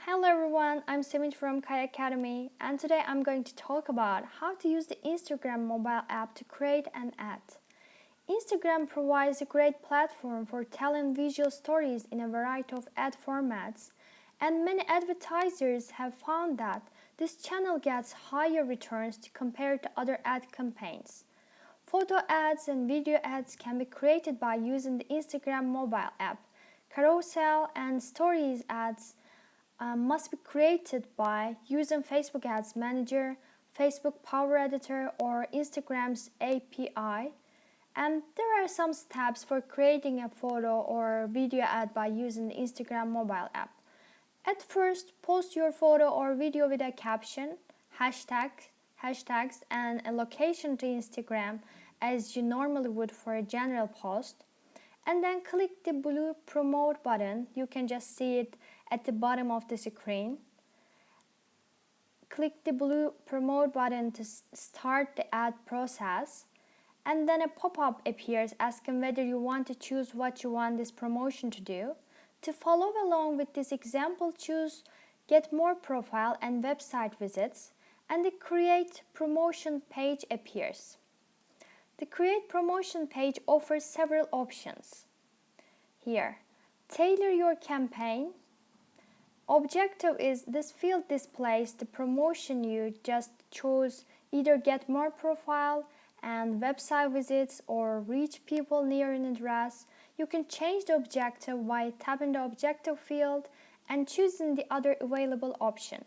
Hello everyone, I'm Simit from Kai Academy, and today I'm going to talk about how to use the Instagram mobile app to create an ad. Instagram provides a great platform for telling visual stories in a variety of ad formats, and many advertisers have found that this channel gets higher returns compared to other ad campaigns. Photo ads and video ads can be created by using the Instagram mobile app. Carousel and stories ads must be created by using Facebook Ads Manager, Facebook Power Editor, or Instagram's API. And there are some steps for creating a photo or video ad by using the Instagram mobile app. At first, post your photo or video with a caption, hashtags, and a location to Instagram as you normally would for a general post. And then click the blue promote button. You can just see it at the bottom of the screen. Click the blue promote button to start the ad process, and then a pop-up appears asking whether you want to choose what you want this promotion to do. To follow along with this example, choose Get More Profile and Website Visits, and the Create Promotion page appears. The Create Promotion page offers several options. Here, tailor your campaign. Objective is this field displays the promotion you just chose, either Get More Profile and Website Visits or Reach People Near an Address. You can change the objective by tapping the objective field and choosing the other available option.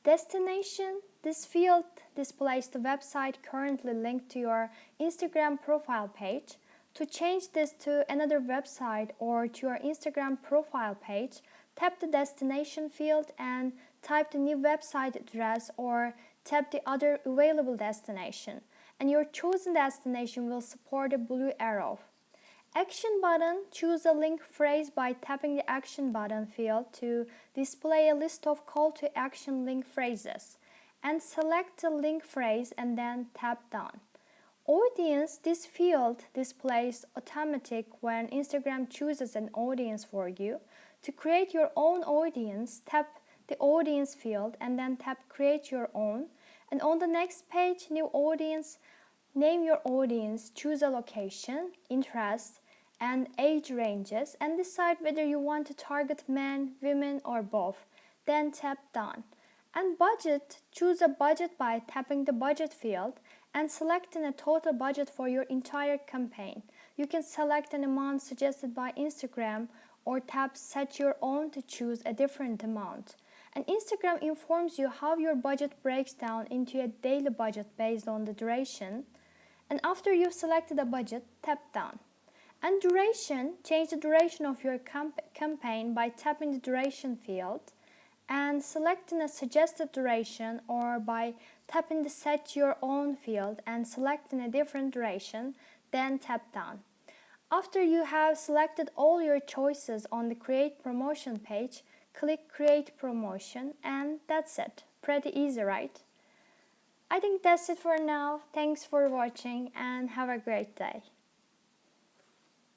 Destination. This field displays the website currently linked to your Instagram profile page. To change this to another website or to your Instagram profile page, tap the destination field and type the new website address or tap the other available destination, and your chosen destination will support a blue arrow. Action button. Choose a link phrase by tapping the action button field to display a list of call to action link phrases, and select the link phrase and then tap done. Audience. This field displays automatic when Instagram chooses an audience for you. To create your own audience, tap the audience field and then tap create your own, and on the next page, new audience, name your audience, choose a location, interest, and age ranges, and decide whether you want to target men, women, or both. Then tap done. And budget. Choose a budget by tapping the budget field and selecting a total budget for your entire campaign. You can select an amount suggested by Instagram or tap set your own to choose a different amount. And Instagram informs you how your budget breaks down into a daily budget based on the duration. And after you've selected a budget, tap done. And duration. Change the duration of your campaign by tapping the duration field and selecting a suggested duration, or by tapping the set your own field and selecting a different duration, then tap done. After you have selected all your choices on the Create Promotion page, click Create Promotion, and that's it. Pretty easy, right? I think that's it for now. Thanks for watching and have a great day.